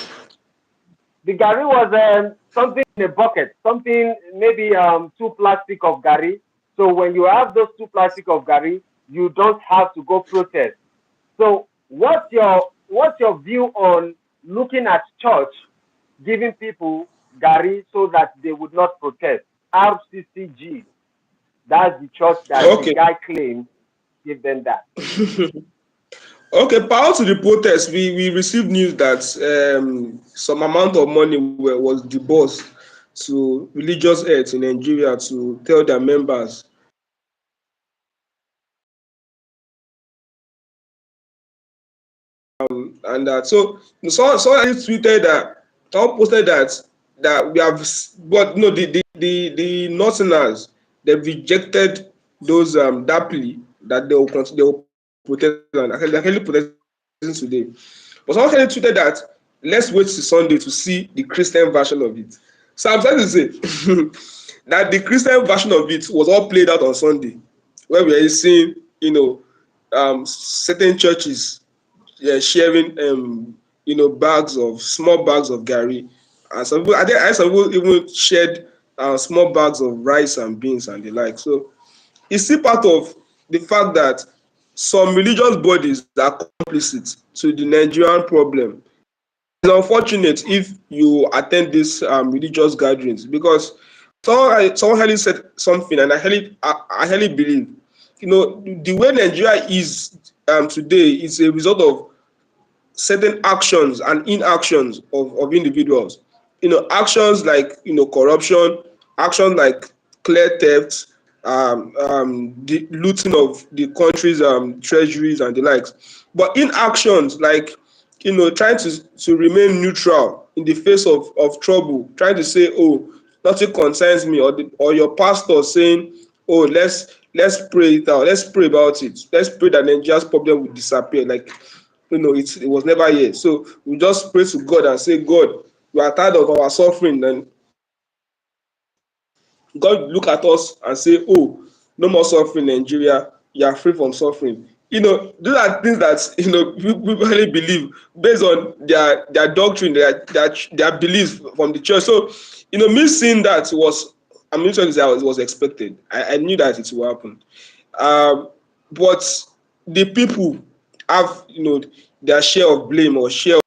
The Gary was something in a bucket, something maybe two plastic of Gary. So when you have those two plastic of Gary, you don't have to go protest. So what's your view on looking at church giving people Gary so that they would not protest? RCCG, that's the church that the Okay. guy claimed gave them that. Okay, prior to the protest, we received news that some amount of money was disbursed to religious heads in Nigeria to tell their members, and that, so someone actually tweeted that, someone posted that we have, but no, the Northerners, they rejected those that plea that they will protest, and they're actually protesting today. But someone actually tweeted that let's wait till Sunday to see the Christian version of it. So I'm trying to say that the Christian version of it was all played out on Sunday, where we are seeing, certain churches, sharing, bags of small bags of gari, and some people, some people even shared small bags of rice and beans and the like. So it's still part of the fact that some religious bodies are complicit to the Nigerian problem. It's unfortunate if you attend these religious gatherings, because someone highly said something, and I highly believe, the way Nigeria is today is a result of certain actions and inactions of individuals. Actions like, corruption, actions like clear theft, the looting of the country's treasuries and the likes. But inactions like, trying to remain neutral in the face of trouble, trying to say, oh, nothing concerns me, or your pastor saying, oh, let's pray it out, let's pray about it, let's pray that Nigeria's problem will disappear. Like, it was never here. So we just pray to God and say, God, we are tired of our suffering. And God look at us and say, oh, no more suffering in Nigeria. You are free from suffering. Those are things that, people really believe based on their doctrine, their beliefs from the church. So, me seeing that was, I'm not sure it was expected. I knew that it would happen. But the people have, their share of blame or share.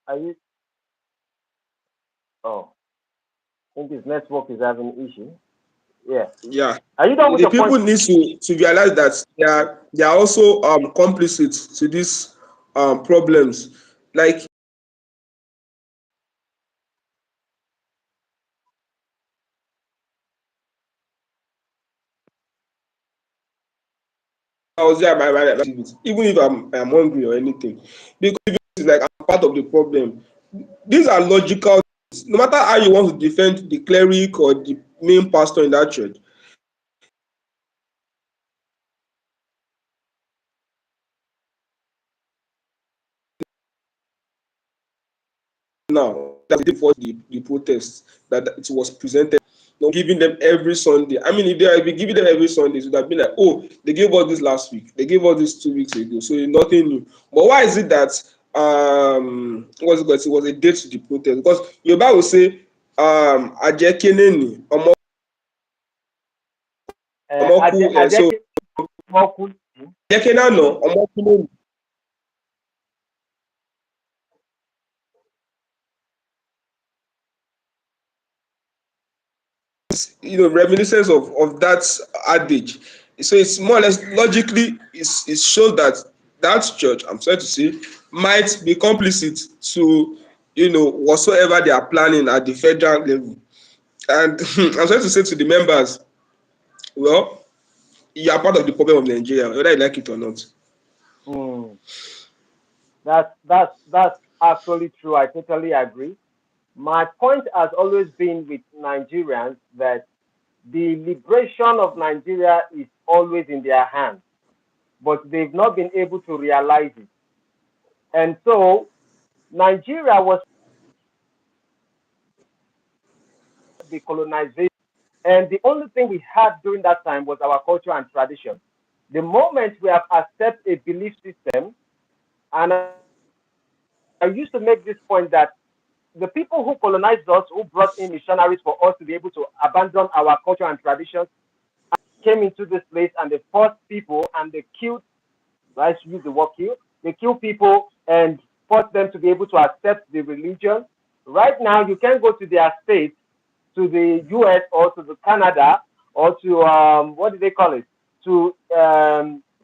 Are you? Oh, I think his network is having issue. Yeah. Yeah, Are you done with the your point? people need to realize that they are also complicit to these problems. Like, I was there, even if I'm hungry or anything, because it's like I'm part of the problem. These are logical things. No matter how you want to defend the cleric or the main pastor in that church, now that for the protest, that it was presented, giving them every Sunday. I mean, if they had been giving them every Sunday, it would have been like, oh, they gave us this last week, they gave us this 2 weeks ago, so nothing new. But why is it that what's it called? It was a date to the protest? Because your Bible say Ajekeneni Omoku, so Ajeke Moku. Ajekenano Omoku, reminiscence of that adage. So it's more or less logically, it shows that that church, I'm sorry to say, might be complicit to, whatsoever they are planning at the federal level. And I'm sorry to say to the members, well, you are part of the problem of Nigeria, whether you like it or not. Hmm. That's actually true. I totally agree. My point has always been with Nigerians that the liberation of Nigeria is always in their hands, but they've not been able to realize it. And so Nigeria was the colonization, and the only thing we had during that time was our culture and tradition. The moment we have accepted a belief system, and I used to make this point that the people who colonized us, who brought in missionaries for us to be able to abandon our culture and traditions, came into this place and they forced people and they killed, let's use the word kill, they kill people and forced them to be able to accept the religion. Right now, you can go to their state, to the US or to the Canada or to, what do they call it, to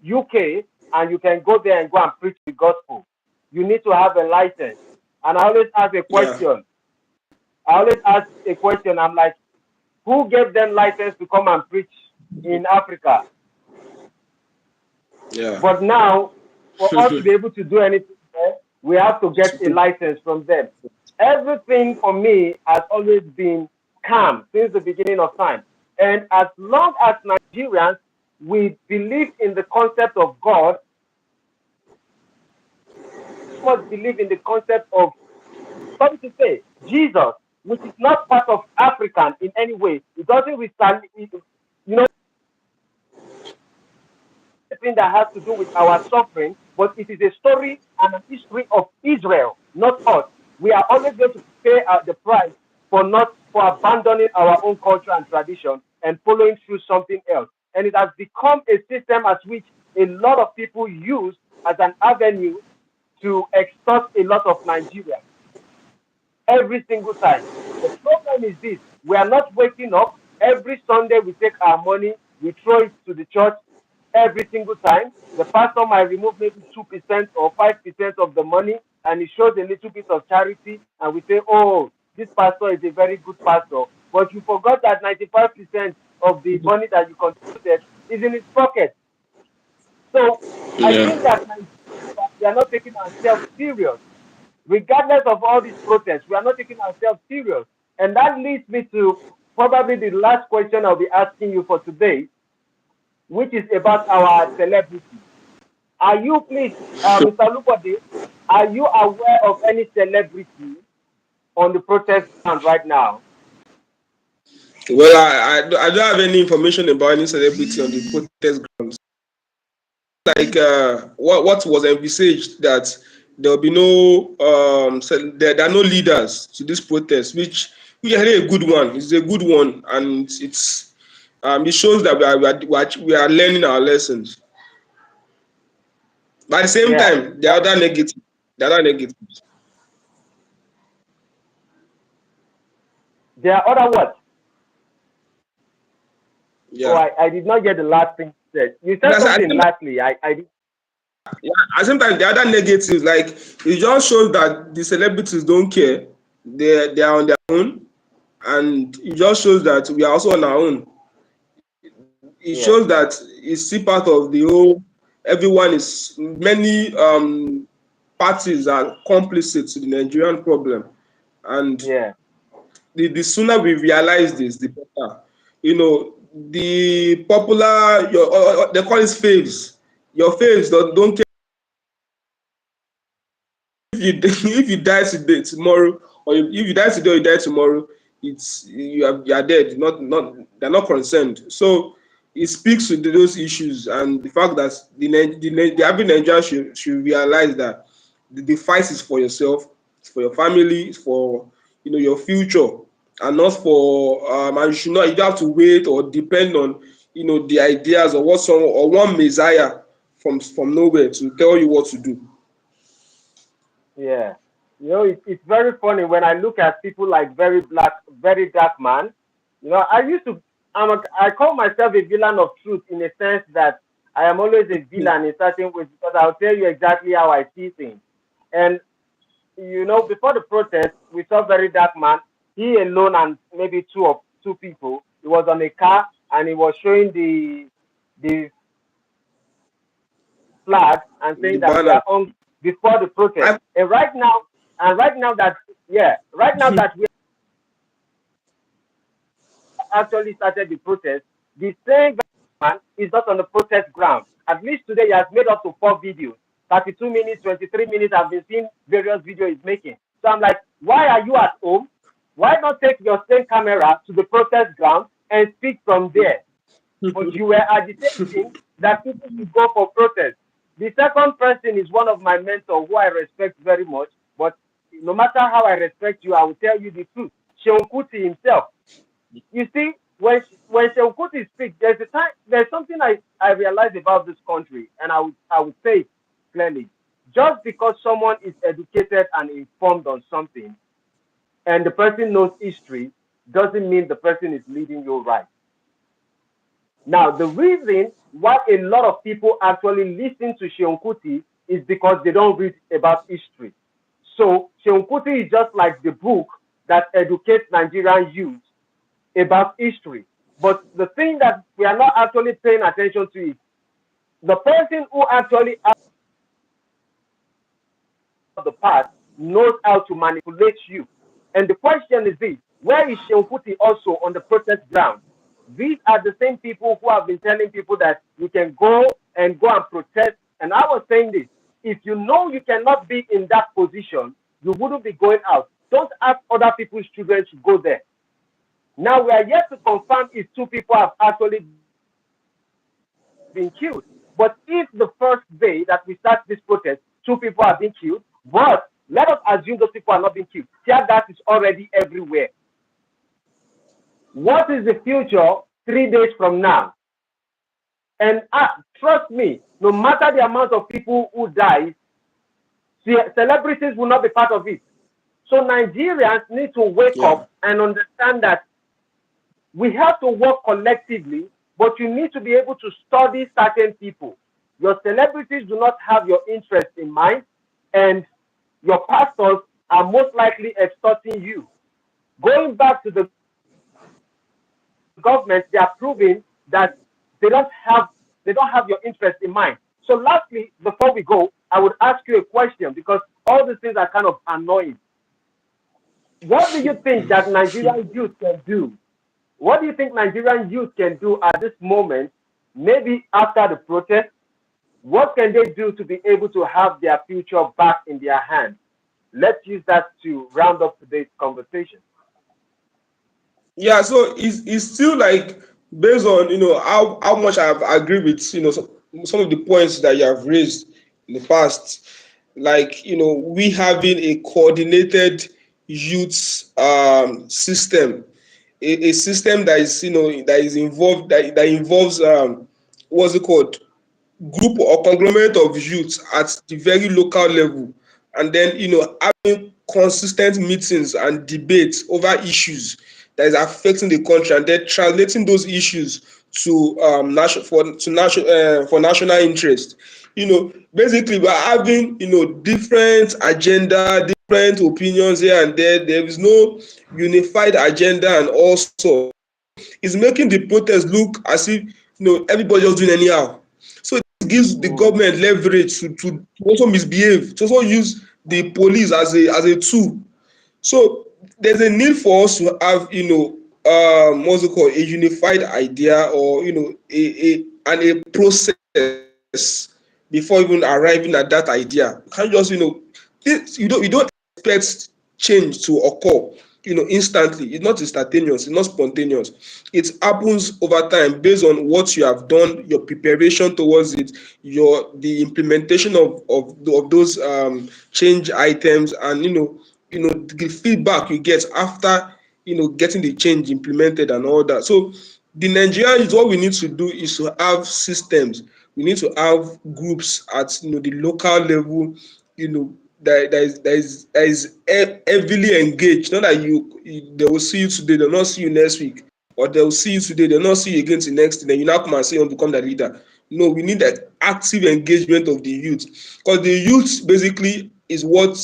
UK, and you can go there and go and preach the gospel. You need to have a license. And I always ask a Yeah, question. I'm like, who gave them license to come and preach in Africa? yeah. But now, for us to be able to do anything there, we have to get a Super. license from them. Everything for me has always been calm since the beginning of time. And as long as Nigerians, we believe in the concept of God, we must believe in the concept of, sorry to say, Jesus, which is not part of African in any way. It doesn't retaliate, thing that has to do with our suffering, but it is a story and a history of Israel, not us. We are always going to pay the price for not for abandoning our own culture and tradition and following through something else. And it has become a system as which a lot of people use as an avenue to extort a lot of Nigerians every single time. The problem is this: we are not waking up. Every Sunday we take our money, we throw it to the church every single time. The pastor might remove maybe 2% or 5% of the money, and he shows a little bit of charity, and we say, oh, this pastor is a very good pastor. But you forgot that 95% of the money that you contributed is in his pocket. So I think Yeah. that we are not taking ourselves serious regardless of all these protests. We are not taking ourselves serious. And that leads me to probably the last question I'll be asking you for today, which is about our celebrities. Are you, please, Mr. Lubode, are you aware of any celebrity on the protest ground right now? Well, I don't have any information about any celebrity on the protest grounds. Like what was envisaged that there will be no there are no leaders to this protest, which is really a good one. It's a good one, and it shows that we are learning our lessons. But at the same Yeah. time, the other negatives. There are other words. Oh, Yeah. I did not get the last thing you said. You said That's at the something same lastly. I did. Yeah, at the same time, the other negatives, like it just shows that the celebrities don't care. They are on their own, and it just shows that we are also on our own. It Yeah. shows that it's still part of the whole. Everyone is many parties are complicit to the Nigerian problem, and Yeah. the sooner we realize this, the better. The popular they call it faves. Your faves don't care if you if you die today tomorrow, or if you die today or you die tomorrow, you are dead. Not they're not concerned. So it speaks to those issues and the fact that the average Nigerian should realize that the fight is for yourself, it's for your family, it's for your future, and not for and you don't have to wait or depend on the ideas or what someone or one messiah from nowhere to tell you what to do. Yeah. It's very funny when I look at people like very black, very dark man. I used to, I call myself a villain of truth in a sense that I am always a villain in certain ways because I'll tell you exactly how I see things. And, before the protest, we saw very dark man. He alone and maybe two people. He was on a car and he was showing the flag and The saying that we banner. are on before the protest. I And right now that yeah, right now that we actually started the protest, the same man is not on the protest ground. At least today he has made up to 4 videos. 32 minutes, 23 minutes, I've been seeing various videos he's making. So I'm like, why are you at home? Why not take your same camera to the protest ground and speak from there? But you were agitating that people should go for protest. The second person is one of my mentors who I respect very much. But no matter how I respect you, I will tell you the truth. Seun Kuti himself. You see, when Seun Kuti speaks, there's something I realize about this country, and I would say it clearly. Just because someone is educated and informed on something, and the person knows history, doesn't mean the person is leading you right. Now, the reason why a lot of people actually listen to Seun Kuti is because they don't read about history. So Seun Kuti is just like the book that educates Nigerian youth about history. But the thing that we are not actually paying attention to is the person who actually asked the past knows how to manipulate you. And the question is this: where is Shemputi also on the protest ground? These are the same people who have been telling people that you can go and protest. And I was saying this: if you know you cannot be in that position, you wouldn't be going out. Don't ask other people's children to go there. Now we are yet to confirm if two people have actually been killed. But if the first day that we start this protest, two people have been killed, but let us assume those people are not being killed. Tear gas is already everywhere. What is the future 3 days from now? And trust me, no matter the amount of people who die, celebrities will not be part of it. So Nigerians need to wake Yeah. up and understand that we have to work collectively, but you need to be able to study certain people. Your celebrities do not have your interest in mind, and your pastors are most likely extorting you. Going back to the government, they are proving that they don't have they don't have your interest in mind. So lastly, before we go, I would ask you a question because all these things are kind of annoying. What do you think that Nigerian youth can do? What do you think Nigerian youth can do at this moment, maybe after the protest? What can they do to be able to have their future back in their hands? Let's use that to round up today's conversation. Yeah, so it's still like based on how much I've agreed with some of the points that you have raised in the past, like we having a coordinated youth system, a system that is that is involved that involves what's it called, group or conglomerate of youth at the very local level, and then having consistent meetings and debates over issues that is affecting the country, and then translating those issues to for national interest. Basically we are having different agenda, different opinions here and there. There is no unified agenda, and also it's making the protest look as if everybody just doing anyhow. So gives the Mm, government leverage to also misbehave, to also use the police as a tool. So there's a need for us to have what's it called, a unified idea, or and a process before even arriving at that idea. You can't just you don't expect change to occur instantly. It's not instantaneous, it's not spontaneous. It happens over time based on what you have done, your preparation towards it, your the implementation of those change items, and the feedback you get after getting the change implemented and all that. So the Nigerian is, what we need to do is to have systems. We need to have groups at the local level, that is heavily engaged. Not that they will see you today, they'll not see you next week, or they'll see you today, they'll not see you again the next day. Then you now come and say you want to become the leader. No, we need that active engagement of the youth, because the youth basically is what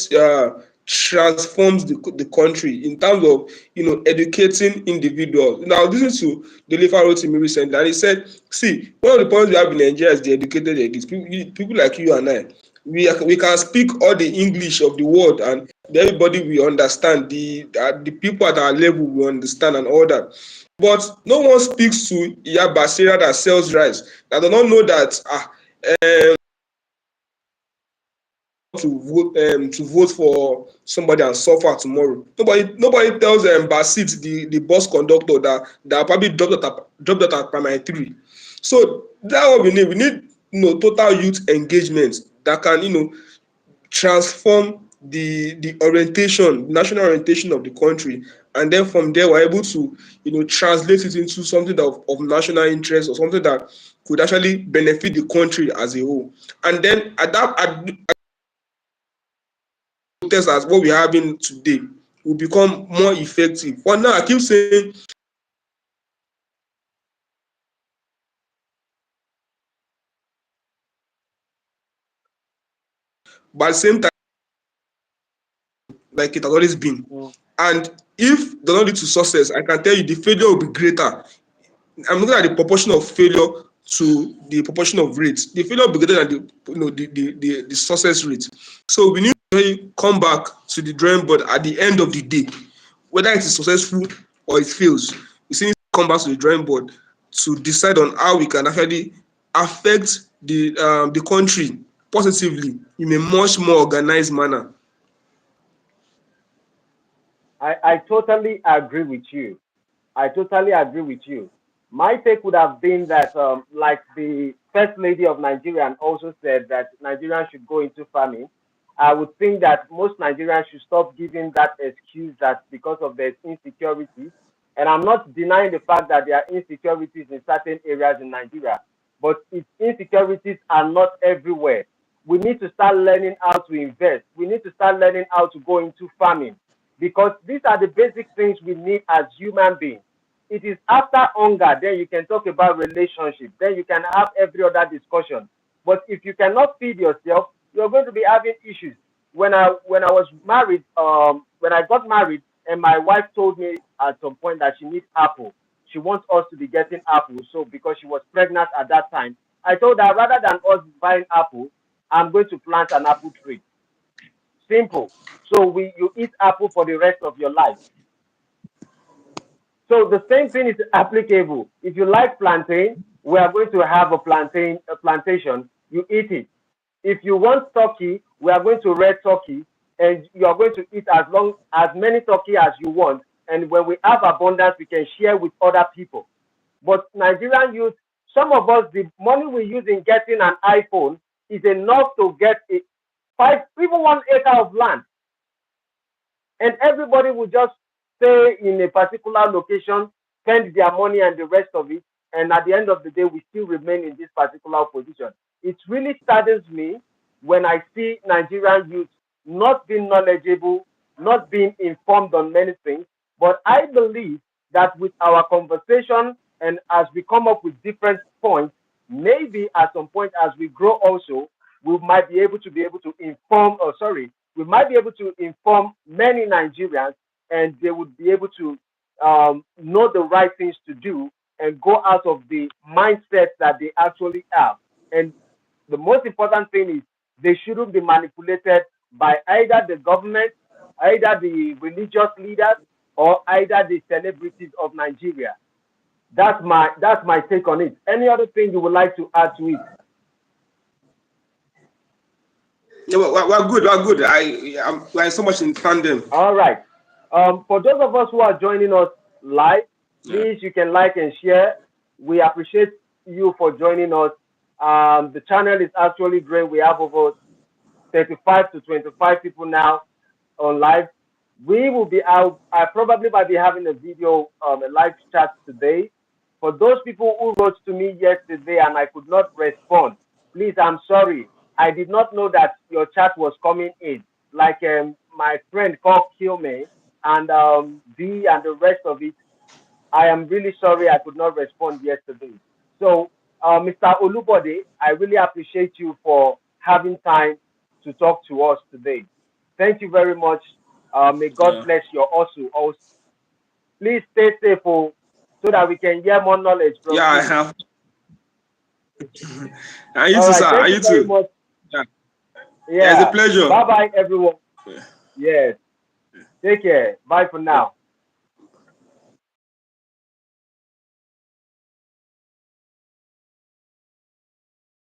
transforms the country in terms of educating individuals. Now, listen to Deliver wrote to me recently, and he said, see, one of the points we have in Nigeria is the educated elite. People like you and I, we can speak all the English of the world, and everybody we understand, the people at our level we understand and all that. But no one speaks to Iyabasira that sells rice, that do not know that to vote for somebody and suffer tomorrow. Nobody tells Basit, the bus conductor, that probably dropped out at primary three. So that's what we need. We need total youth engagement that can transform the orientation, national orientation of the country, and then from there we're able to translate it into something of national interest, or something that could actually benefit the country as a whole. And then at protest as what we're having today will become more effective. For now, I keep saying, but at the same time, like it has always been. mm, And if they don't lead to success, I can tell you the failure will be greater. I'm looking at the proportion of failure to the proportion of rates. The failure will be greater than the success rate. So we need you come back to the drawing board at the end of the day, whether it is successful or it fails. We still need to come back to the drawing board to decide on how we can actually affect the country positively in a much more organized manner. I totally agree with you. I totally agree with you. My take would have been that, like the First Lady of Nigeria also said, that Nigerians should go into farming. I would think that most Nigerians should stop giving that excuse that because of their insecurities. And I'm not denying the fact that there are insecurities in certain areas in Nigeria, but its insecurities are not everywhere. We need to start learning how to invest. We need to start learning how to go into farming, because these are the basic things we need as human beings. It is after hunger, then you can talk about relationship, then you can have every other discussion. But if you cannot feed yourself, you're going to be having issues. When I was married, when I got married, and my wife told me at some point that she needs apple. She wants us to be getting apple. So because she was pregnant at that time, I told her, rather than us buying apple, I'm going to plant an apple tree. Simple. So you eat apple for the rest of your life. So the same thing is applicable. If you like plantain, we are going to have a plantation. You eat it. If you want turkey, we are going to rear turkey, and you are going to eat as many turkey as you want. And when we have abundance, we can share with other people. But Nigerian youth, some of us, the money we use in getting an iPhone is enough to get even 1 acre of land, and everybody will just stay in a particular location, spend their money and the rest of it, and at the end of the day, we still remain in this particular position. It really saddens me when I see Nigerian youth not being knowledgeable, not being informed on many things. But I believe that with our conversation, and as we come up with different points, maybe at some point as we grow also, we might be able to inform, or sorry, we might be able to inform many Nigerians, and they would be able to know the right things to do and go out of the mindset that they actually have. And the most important thing is they shouldn't be manipulated by either the government, either the religious leaders, or either the celebrities of Nigeria. That's my take on it. Any other thing you would like to add to it? Yeah, we're good. We're good. We're so much in tandem. All right. For those of us who are joining us live, Yeah. please, you can like and share. We appreciate you for joining us. The channel is actually great. We have over 35 to 25 people now on live. We will be out. I probably might be having a video, a live chat today. For those people who wrote to me yesterday and I could not respond, please, I'm sorry. I did not know that your chat was coming in. Like my friend called Kilme and B and the rest of it. I am really sorry I could not respond yesterday. So, Mr. Olubode, I really appreciate you for having time to talk to us today. Thank you very much. May God Yeah. bless your hustle also. Please stay safe, so that we can hear more knowledge from Yeah, I you. have. And you All too, right. sir. Thank And you you very too. much. Yeah. Yeah, it's a Yeah. pleasure. Bye bye, everyone. Yeah. Yes. Take care. Bye for now.